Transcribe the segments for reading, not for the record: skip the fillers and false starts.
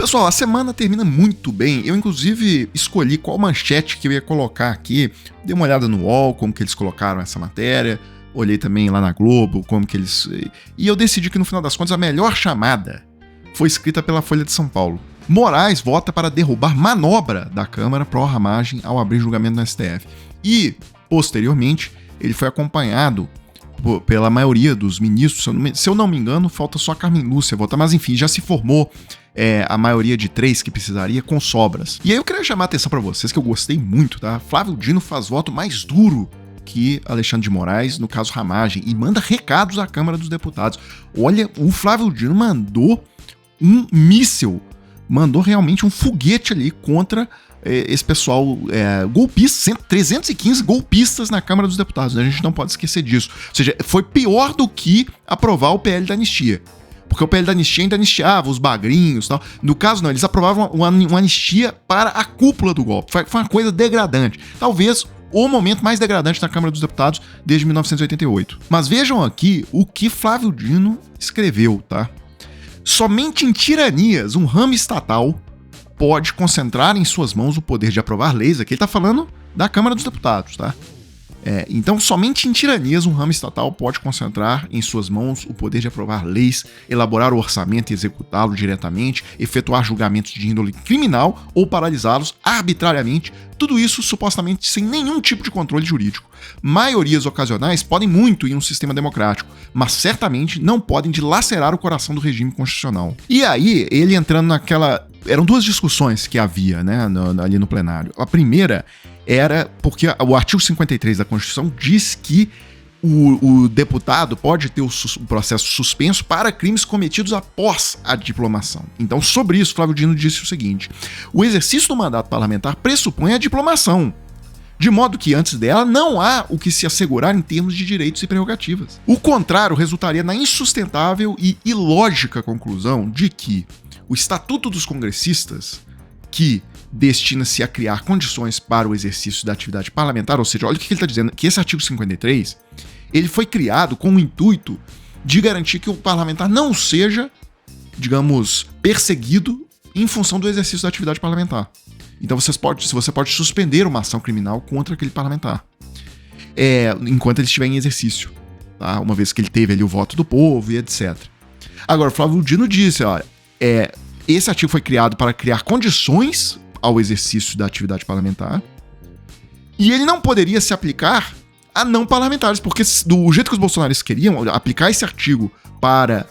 Pessoal, a semana termina muito bem. Eu, inclusive, escolhi qual manchete que eu ia colocar aqui. Dei uma olhada no UOL, como que eles colocaram essa matéria. Olhei também lá na Globo, como que eles... E eu decidi que, no final das contas, a melhor chamada foi escrita pela Folha de São Paulo. Moraes vota para derrubar manobra da Câmara pró-ramagem ao abrir julgamento no STF. E, posteriormente, ele foi acompanhado pela maioria dos ministros. Se eu não me engano, falta só a Carmen Lúcia votar, mas enfim, já se formou a maioria de 3 que precisaria com sobras. E aí eu queria chamar a atenção para vocês, que eu gostei muito, tá? Flávio Dino faz voto mais duro que Alexandre de Moraes no caso ramagem e manda recados à Câmara dos Deputados. Olha, o Flávio Dino mandou um míssil, mandou realmente um foguete ali contra esse pessoal golpista, 315 golpistas na Câmara dos Deputados, né? A gente não pode esquecer disso. Ou seja, foi pior do que aprovar o PL da anistia. Porque o PL da anistia ainda anistiava os bagrinhos e tal. No caso, não, eles aprovavam uma anistia para a cúpula do golpe. Foi uma coisa degradante. Talvez o momento mais degradante na Câmara dos Deputados desde 1988. Mas vejam aqui o que Flávio Dino escreveu, tá? Somente em tiranias um ramo estatal pode concentrar em suas mãos o poder de aprovar leis. Aqui ele tá falando da Câmara dos Deputados, tá? Então, somente em tiranias um ramo estatal pode concentrar em suas mãos o poder de aprovar leis, elaborar o orçamento e executá-lo diretamente, efetuar julgamentos de índole criminal ou paralisá-los arbitrariamente, tudo isso supostamente sem nenhum tipo de controle jurídico. Maiorias ocasionais podem muito em um sistema democrático, mas certamente não podem dilacerar o coração do regime constitucional. E aí, ele entrando naquela... Eram 2 discussões que havia, né, ali no plenário. A primeira era porque o artigo 53 da Constituição diz que o deputado pode ter o processo suspenso para crimes cometidos após a diplomação. Então, sobre isso, Flávio Dino disse o seguinte: o exercício do mandato parlamentar pressupõe a diplomação, de modo que antes dela não há o que se assegurar em termos de direitos e prerrogativas. O contrário resultaria na insustentável e ilógica conclusão de que o Estatuto dos Congressistas, que destina-se a criar condições para o exercício da atividade parlamentar, ou seja, olha o que ele está dizendo, que esse artigo 53, ele foi criado com o intuito de garantir que o parlamentar não seja, digamos, perseguido em função do exercício da atividade parlamentar. Então você pode suspender uma ação criminal contra aquele parlamentar, enquanto ele estiver em exercício, tá? Uma vez que ele teve ali o voto do povo e etc. Agora, o Flávio Dino disse, olha, esse artigo foi criado para criar condições ao exercício da atividade parlamentar e ele não poderia se aplicar a não parlamentares, porque do jeito que os bolsonaristas queriam aplicar esse artigo para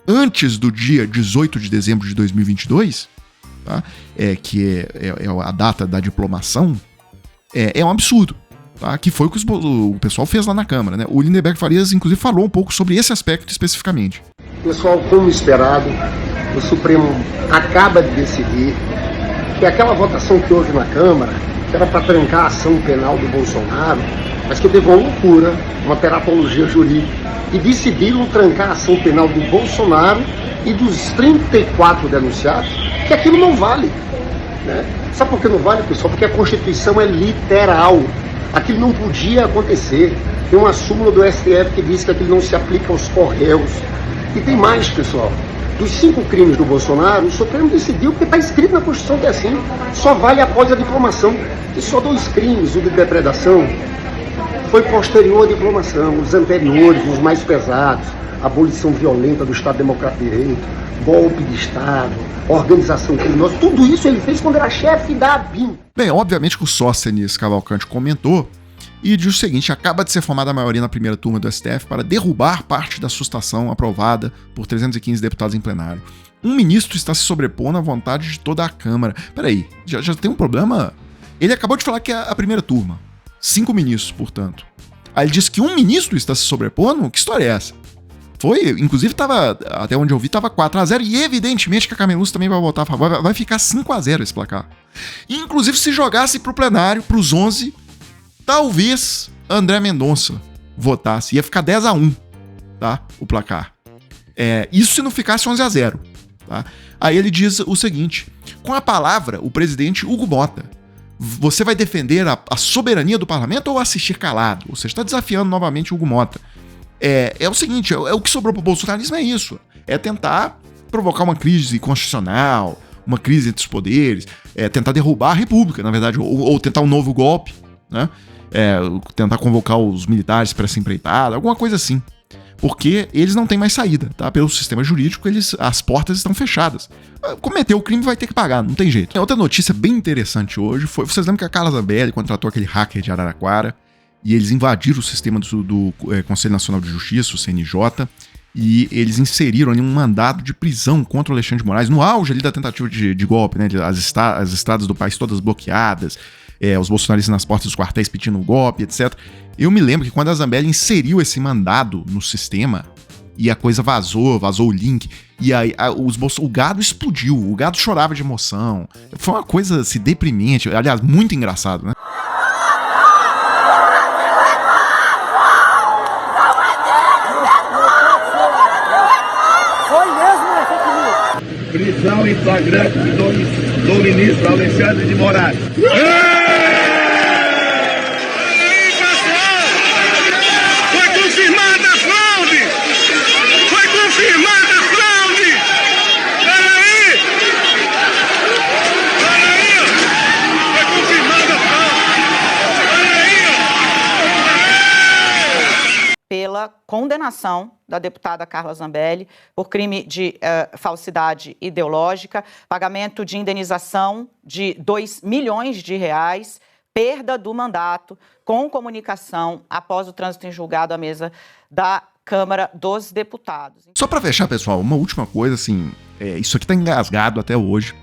antes do dia 18 de dezembro de 2022, tá? Que é a data da diplomação, é um absurdo, tá? Que foi o que o pessoal fez lá na Câmara, né? O Lindenberg Farias, inclusive, falou um pouco sobre esse aspecto especificamente. Pessoal, como esperado, o Supremo acaba de decidir que aquela votação que houve na Câmara, que era para trancar a ação penal do Bolsonaro, mas que teve uma loucura, uma teratologia jurídica, e decidiram trancar a ação penal do Bolsonaro e dos 34 denunciados, que aquilo não vale, né? Sabe por que não vale, pessoal? Porque a Constituição é literal. Aquilo não podia acontecer. Tem uma súmula do STF que diz que aquilo não se aplica aos correios. E tem mais, pessoal. Dos 5 crimes do Bolsonaro, o Supremo decidiu, porque está escrito na Constituição que é assim, só vale após a diplomação. E só 2 crimes, o de depredação, foi posterior à diplomação. Os anteriores, os mais pesados, abolição violenta do Estado Democrático de Direito, golpe de Estado, organização criminosa, tudo isso ele fez quando era chefe da ABIN. Bem, obviamente que o Sóstenes Cavalcante comentou e diz o seguinte: acaba de ser formada a maioria na primeira turma do STF para derrubar parte da sustação aprovada por 315 deputados em plenário. Um ministro está se sobrepondo à vontade de toda a Câmara. Peraí, já tem um problema? Ele acabou de falar que é a primeira turma. 5 ministros, portanto. Aí ele disse que um ministro está se sobrepondo? Que história é essa? Foi, inclusive estava, até onde eu vi, estava 4-0 e evidentemente que a Carmen Lúcia também vai votar a favor, vai ficar 5-0 esse placar. E, inclusive, se jogasse para o plenário, para os 11, talvez André Mendonça votasse, ia ficar 10-1, tá, o placar. Isso se não ficasse 11-0, tá? Aí ele diz o seguinte: com a palavra, o presidente Hugo Mota, você vai defender a soberania do parlamento ou assistir calado? Você está desafiando novamente o Hugo Mota. É o seguinte, o que sobrou pro bolsonarismo é isso. É tentar provocar uma crise constitucional, uma crise entre os poderes, tentar derrubar a república, na verdade, ou tentar um novo golpe, né? Tentar convocar os militares para essa empreitada, alguma coisa assim. Porque eles não têm mais saída, tá? Pelo sistema jurídico, as portas estão fechadas. Cometeu o crime, vai ter que pagar, não tem jeito. Outra notícia bem interessante hoje foi, vocês lembram que a Carla Zambelli contratou aquele hacker de Araraquara e eles invadiram o sistema do Conselho Nacional de Justiça, o CNJ, e eles inseriram ali um mandado de prisão contra o Alexandre de Moraes, no auge ali da tentativa de golpe, né? As estradas do país todas bloqueadas, os bolsonaristas nas portas dos quartéis pedindo golpe, etc. Eu me lembro que quando a Zambelli inseriu esse mandado no sistema e a coisa vazou o link, e aí o gado explodiu, o gado chorava de emoção. Foi uma coisa assim, deprimente, aliás, muito engraçado, né? Prisão em flagrante do ministro Alexandre de Moraes. Pela condenação da deputada Carla Zambelli por crime de falsidade ideológica, pagamento de indenização de R$2 milhões, perda do mandato com comunicação após o trânsito em julgado à mesa da Câmara dos Deputados. Só para fechar, pessoal, uma última coisa, assim, isso aqui tá engasgado até hoje.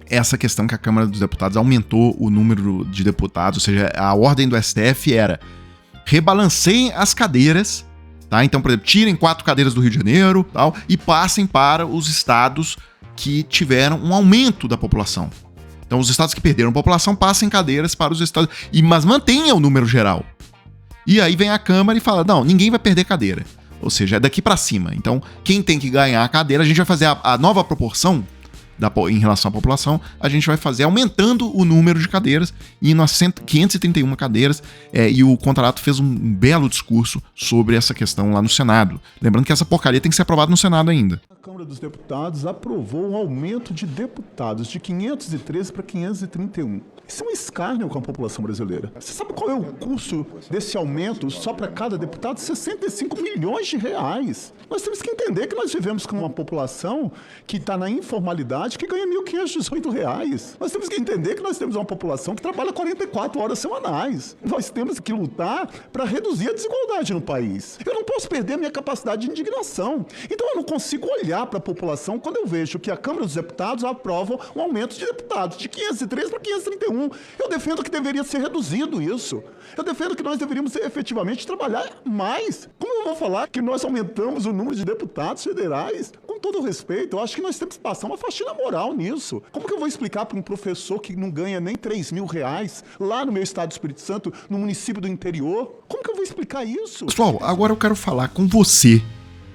Essa questão que a Câmara dos Deputados aumentou o número de deputados, ou seja, a ordem do STF era rebalanceiem as cadeiras, tá? Então, por exemplo, tirem 4 cadeiras do Rio de Janeiro, tal, e passem para os estados que tiveram um aumento da população. Então, os estados que perderam população passem cadeiras para os estados, mas mantenha o número geral. E aí vem a Câmara e fala, não, ninguém vai perder cadeira. Ou seja, é daqui para cima. Então, quem tem que ganhar a cadeira, a gente vai fazer a nova proporção em relação à população, a gente vai fazer aumentando o número de cadeiras, indo a 531 cadeiras, e o Contarato fez um belo discurso sobre essa questão lá no Senado. Lembrando que essa porcaria tem que ser aprovada no Senado ainda. A Câmara dos Deputados aprovou um aumento de deputados de 513 para 531. Isso é um escárnio com a população brasileira. Você sabe qual é o custo desse aumento só para cada deputado? 65 milhões de reais. Nós temos que entender que nós vivemos com uma população que está na informalidade, que ganha R$ 1.518. Nós temos que entender que nós temos uma população que trabalha 44 horas semanais. Nós temos que lutar para reduzir a desigualdade no país. Eu não posso perder a minha capacidade de indignação. Então eu não consigo olhar para a população quando eu vejo que a Câmara dos Deputados aprova um aumento de deputados de 513 para 531. Eu defendo que deveria ser reduzido isso. Eu defendo que nós deveríamos efetivamente trabalhar mais. Como eu vou falar que nós aumentamos o número de deputados federais? Com todo o respeito, eu acho que nós temos que passar uma faxina moral nisso. Como que eu vou explicar para um professor que não ganha nem R$3 mil lá no meu estado do Espírito Santo, no município do interior? Como que eu vou explicar isso? Pessoal, agora eu quero falar com você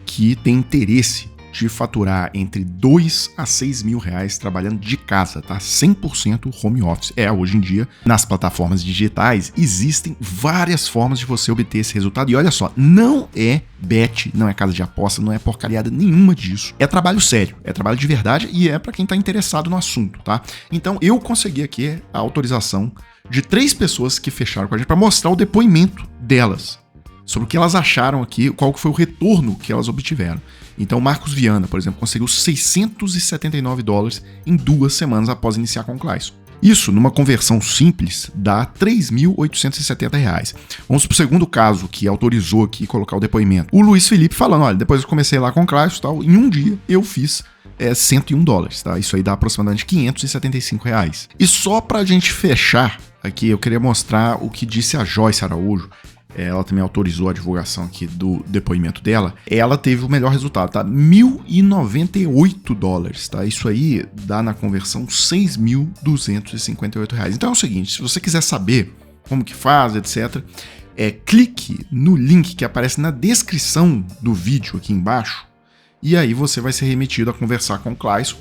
que tem interesse de faturar entre 2 a 6 mil reais trabalhando de casa, tá? 100% home office. Hoje em dia, nas plataformas digitais, existem várias formas de você obter esse resultado. E olha só, não é bet, não é casa de aposta, não é porcariada nenhuma disso. É trabalho sério, é trabalho de verdade e é para quem tá interessado no assunto, tá? Então, eu consegui aqui a autorização de 3 pessoas que fecharam com a gente para mostrar o depoimento delas sobre o que elas acharam aqui, qual foi o retorno que elas obtiveram. Então, Marcos Viana, por exemplo, conseguiu $679 em 2 semanas após iniciar com o Clayson. Isso, numa conversão simples, dá R$ 3.870. Vamos para o segundo caso que autorizou aqui colocar o depoimento. O Luiz Felipe falando, olha, depois eu comecei lá com o Clayson e tal, em um dia eu fiz $101, tá? Isso aí dá aproximadamente R$ 575. E só pra gente fechar aqui, eu queria mostrar o que disse a Joyce Araújo. Ela também autorizou a divulgação aqui do depoimento dela. Ela teve o melhor resultado, tá? $1.098, tá? Isso aí dá na conversão R$ 6.258. Então é o seguinte, se você quiser saber como que faz, etc., clique no link que aparece na descrição do vídeo aqui embaixo, e aí você vai ser remetido a conversar com o Clayson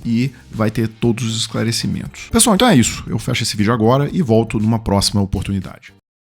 e vai ter todos os esclarecimentos. Pessoal, então é isso. Eu fecho esse vídeo agora e volto numa próxima oportunidade.